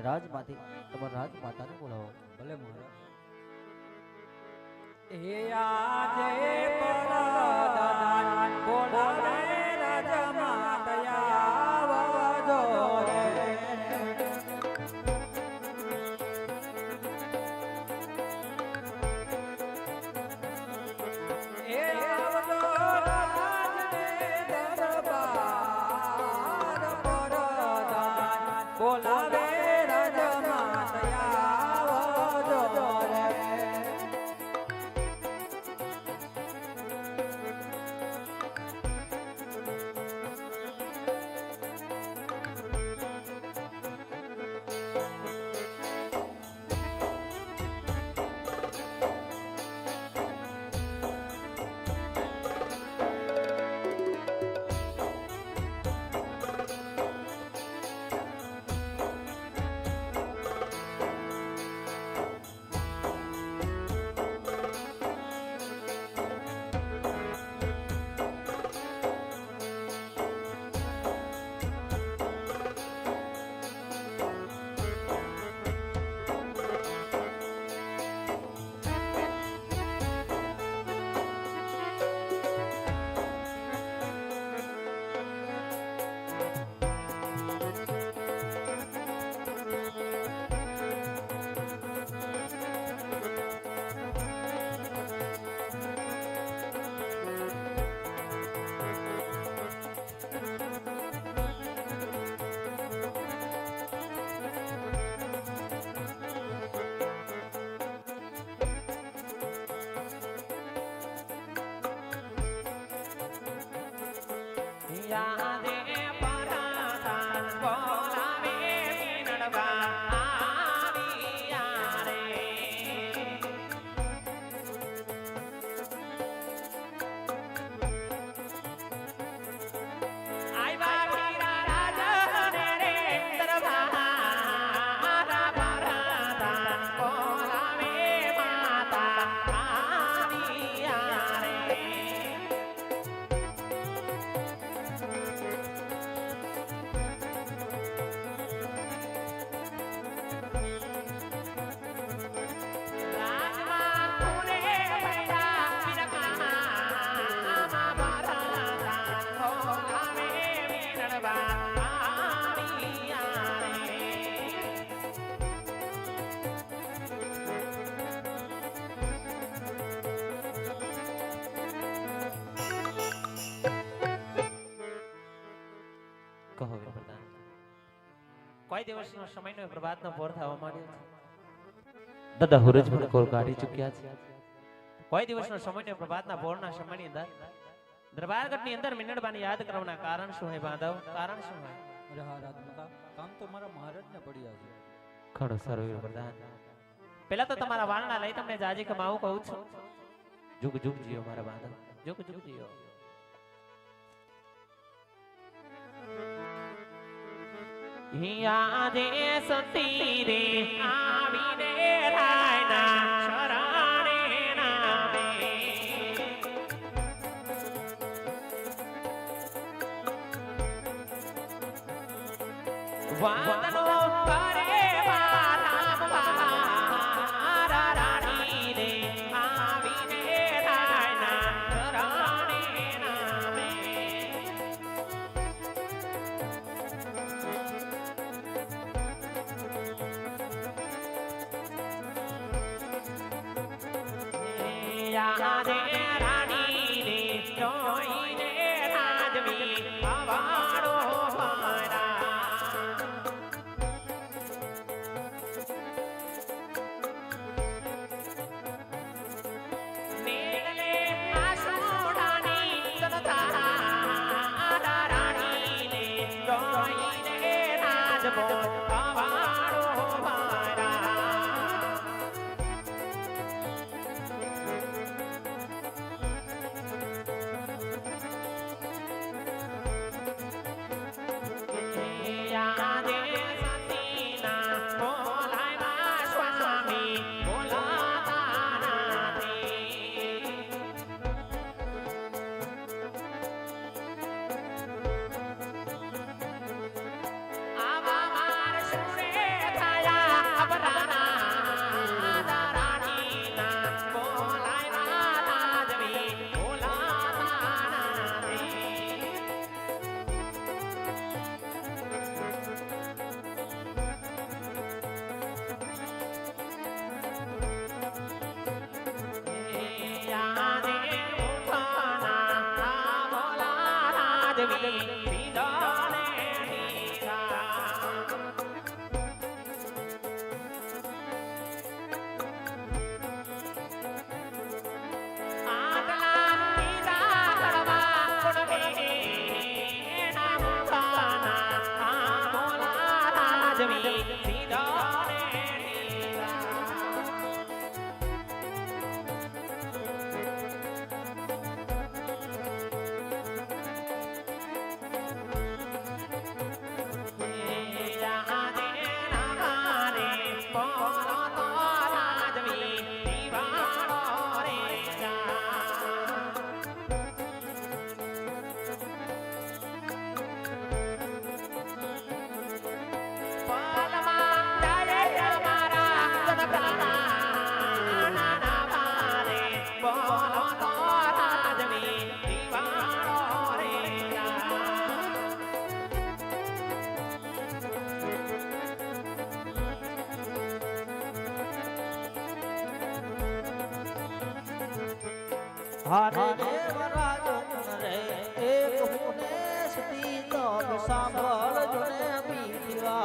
રાજમાંથી તમારા રાજમાતાને બોલાવો. ભલે મહારાજ. એ આજે પરદાન બોલાવે રાજમાતયા આવજો રે. એ આવજો રાજને દરબાર પરદાન બોલાવે રાજમાતયા આવજો રે. કોઈ દિવસનો સમયનો પ્રભાતનો પોર થવા માંડ્યો છે. દાદા હુરજ મને કોલ કાઢી ચૂક્યા છે. કોઈ દિવસનો સમયનો પ્રભાતના પોરના સમયની અંદર દરબારગઢની અંદર મિનડબાને યાદ કરવાના કારણ શું હે બાંધવ? કારણ શું હે? અરે હા રાજમાતા, કામ તો મારા મહારાજને પડ્યા છે. ખડો સરોવર પ્રધાન. પહેલા તો તમારા વાળના લઈ તમને જાજી કમાવું કહું છું. જુગ જુગ જીઓ મારા બાંધવ, જુગ જુગ જીઓ. યાદે સતી રે આવીને રાયના શરણે નામે વાદનો કરે રામ મારા રાણી રે આવીને રાયના શરણે નામે. યાદે રાણી રે જોઈને રાજવી અવાડો મારા મેઘલે આસોડાની સનતા રાણી રે જોઈને રાજવો અવાડો મારા. હારે દેવરાજ રે એક હુને સતી તો સાંભળ જોને પીવા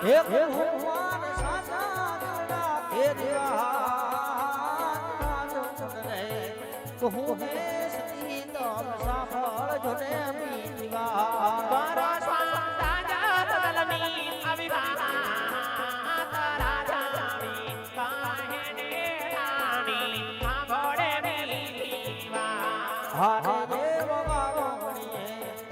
એક ભગવાન સાચા જોડા કે દેવા રે કહું ને સતી તો સાંભળ જોને પીવા હારે દેવ વાવણીએ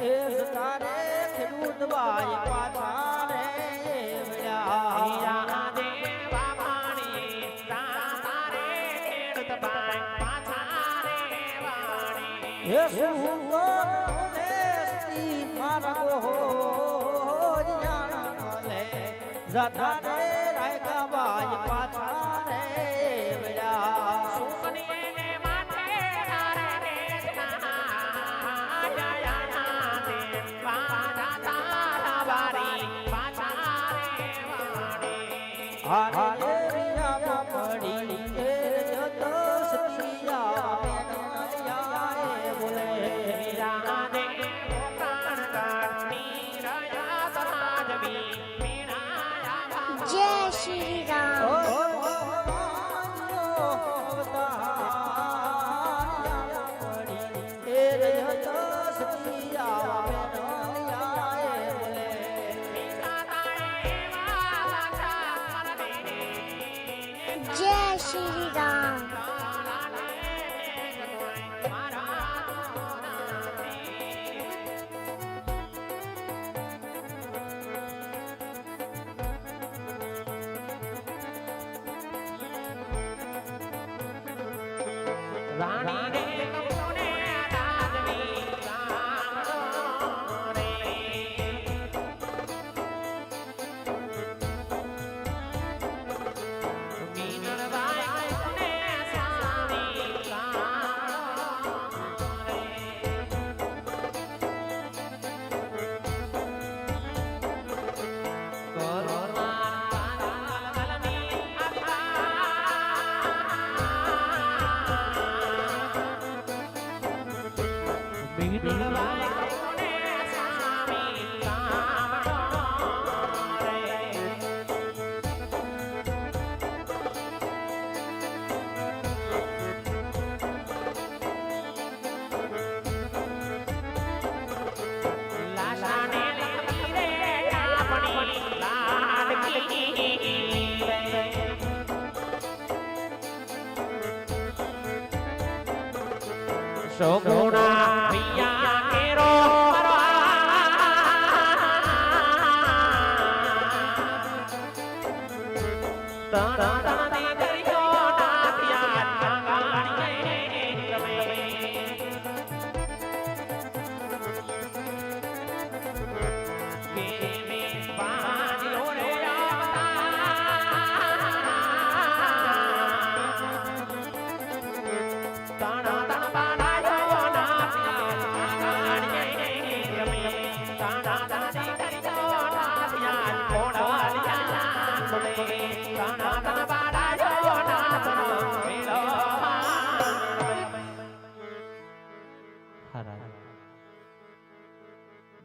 એ સતારે ખેડૂત બાઈ પાછા રે હીરા દેવ વાવણીએ તારે ખેડૂત બાઈ પાછા રે વાણી હે સુંદર ને સ્ત્રી મારા હો જાણા લે જાતા રે રાયકા બાઈ પાછા રે હારે રિયા પડી એ જતો સતિયા બેનલિયા બોલે હીરા દેવ પ્રાણ કાઢી રહ્યા સમાજવી મીણા જય શ્રી રામ જય શ્રી રામ રાણી રે કપોને રાજવી સાંભળો રે મીનળબાઈ કપોને સ્વામી સાંભળો રે સોગુણા પિયા કેરો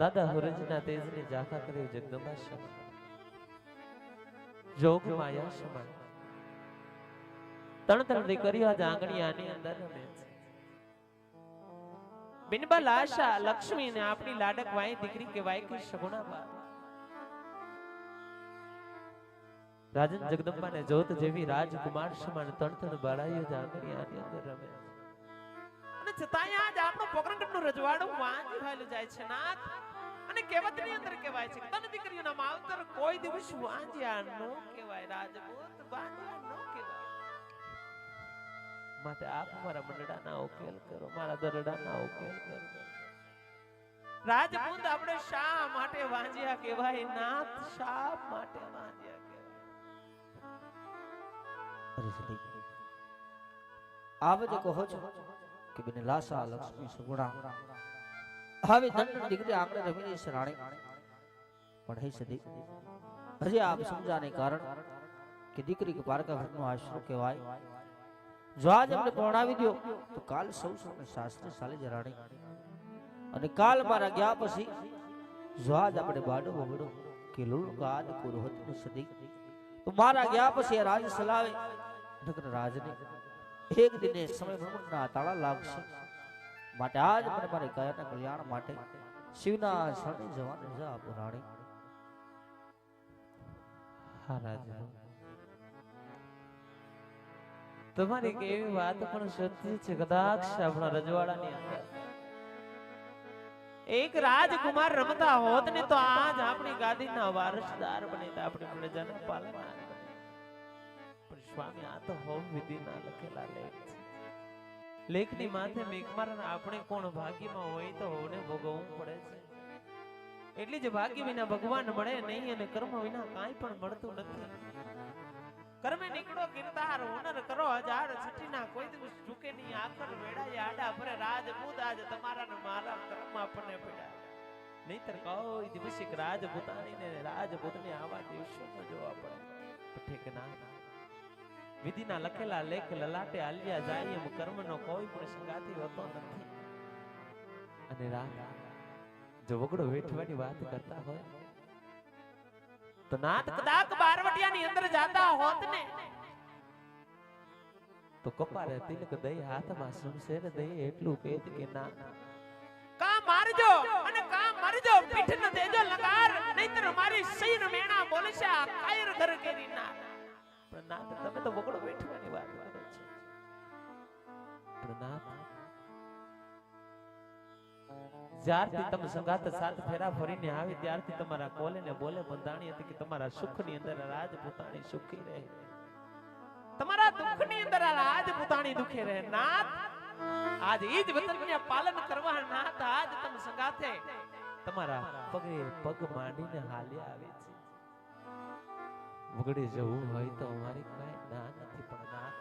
દાદા હુરજના તેજને ઝાંખા કર્યું જગદંબા સમાન, જોગ માયા સમાન. ત્રણ દીકરીઓ આજ આંગણિયાની અંદર રમે છે. બિનબા લાશા લક્ષ્મી ને આપણી લાડક વાય દીકરી કહેવાય કે સગુણાબા. રાજન જગદંબા ને જોત જેવી રાજકુમાર સમાન ત્રણ બાળાઈઓ જ આંગણિયાની અંદર રમે છે. અને છતાંય આજ આપણો પોકરણગઢનું રજવાડું વાંજી વાયલું જાય છે નાથ. અને કહેવતની અંદર કહેવાય છે કે તન દીકરીઓના માવતર કોઈ દિવસ વાંજ્યા નો કહેવાય, રાજપૂત વાંજ્યા નો કહેવાય. માટે આપ મારા મંડળાના ઉકેલ કરો, મારા દરડાના ઉકેલ કરો. રાજપૂત આપણે શા માટે વાંજ્યા કહેવાય નાથ? શા માટે વાંજ્યા કહેવાય? આપ જે કહો છો કે બેન લાસા લક્ષ્મી સુગુણા હવે ધન દીકરી આંગણે રમીની સરાણી પણ હે સદી હજી આપ સમજાને કારણ કે દીકરી કે પારકા ઘરનો આશરો કહેવાય. જો આજ અમને પરણાવી દો તો કાલ સૌ સૌને શાસ્ત્ર સાલે જરાણી, અને કાલ મારા ગયા પછી જો આજ આપણે બાડો બગડો કે લુલકાદ કુરહત ને સદી તો મારા ગયા પછી રાજ સલાવે નગર રાજને એક દિને સમય ભ્રમણના તાળા લાગશે. માટે આજ મને મારે કાયાના કલ્યાણ માટે શિવના શરણે જવાને જા પુરાણી. હા રાજા, તમારી કેવી વાત પણ સત્ય છે. કદાચ આપણા રજવાડાની અંદર એક રાજકુમાર રમતા હોત ને તો આજ આપણી ગાદીના વારસદાર બનેતા, આપણી પ્રજાના પાલનહાર બને. પણ સ્વામી, આ તો હોમ વિધિના લખેલા લેખ છે. લેખની માથે મેઘમારા આપણે કોણ ભાગ્યમાં હોય તો હોને ભોગવવું પડે છે. એટલે જ ભાગ્ય વિના ભગવાન મળે નહીં, અને કર્મ વિના કાંઈ પણ મળતું નથી. કર્મે નીકળો કીર્તાર હોનર કરો હજાર છઠ્ઠીના કોઈ દિવસ ચૂકે નહીં. આખર વેડાય આડા ભરે રાજપૂત આજ તમારા ને મારા કર્મ આપણને પડ્યા. નહીતર કોઈ દિવસ એક રાજપૂતાણીને રાજપૂતને આવા દિવસોમાં જોવા પડે. ઠેકના વિધિના લખેલા લેખ લલાટે આલ્યા જાય એમ કર્મનો કોઈ પણ સંગાતી હોતો નથી. અને રાત જો વગડો વેઠવાની વાત કરતા હોય તો નાથ કદાચ બારવટિયાની અંદર જાતા હોત ને તો કપારે તિલક દઈ હાથમાં શમશેર દઈ એટલું કહેત કે ના કા મારજો અને કા મરજો, પીઠ ન દેજો લગાર, નહીતર મારી શૈર મેણા બોલશે કાયર ઘર કેરી ના. પણ નાથ, તમે તો વગડો વેઠવાની વાત કરો છો. પણ નાથ, જ્યારથી તમે સંગાત સાત ફેરા ફરીને આવી ત્યારથી તમારા કોલે ને બોલે બંધાણી હતી કે તમારા સુખની અંદર રાજપૂતાણી સુખી રહે, તમારા દુઃખની અંદર રાજપૂતાણી દુખી રહે. નાથ, આજ ઈ જ વતનને પાલન કરવા નાથ આજ તમે સંગાથે તમારા પગે પગ માંડીને હાલ્યા આવે છે. વગડે જવું હોય તો અમારી કઈ ના નથી. પણ નાથ,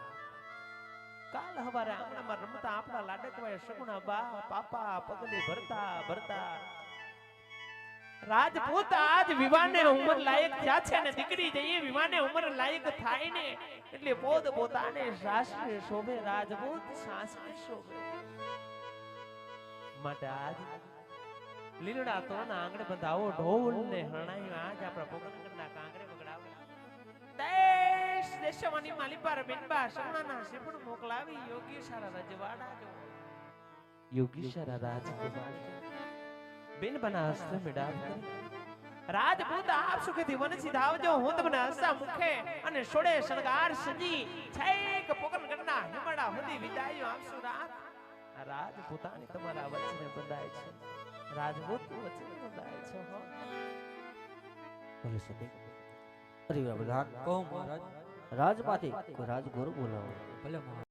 કાલ હવારે આંગણામાં રમતા આપણા લાડકવાય સગુણા બા પાપા પગલી ભરતા ભરતા રાજપૂત આજ વિવાને ઉંમર લાયક થયા છે, ને દીકરી જઈએ વિવાને ઉંમર લાયક થાય ને એટલે પોત પોતાને સાસરે શોભે, રાજપૂત સાસરે શોભે. માટે આજ લીલડા તોના આંગણે બંધાવો ઢોલ ને હરણાઈ આજ આપણા પોકરણગઢના કાંગરે બગડાવો. દેશ દેશવાની માલિપાર બિનબા સગુણાના શિપણ મોકલાવી યોગી સારા રજવાડા જો યોગી સારા રાજકુમાર બિનબના હસ્તે મેડાવ કરી રાજપૂત આપ સુખેથી વનસી ધાવજો. હું તમને હસતા મુખે અને સોડે શણગાર સજી છેક પોકરણગઢના હિમાડા સુધી વિદાયો આપશું. રાજપૂતાણી તમારા વચને બંધાય છે, રાજપૂત વચને બંધાય છે. હો ભલે સતી અરે પ્રધાન કહો મહારાજ. રાજમાંથી કોઈ રાજગુરુ બોલાવો. ભલે મહારાજ.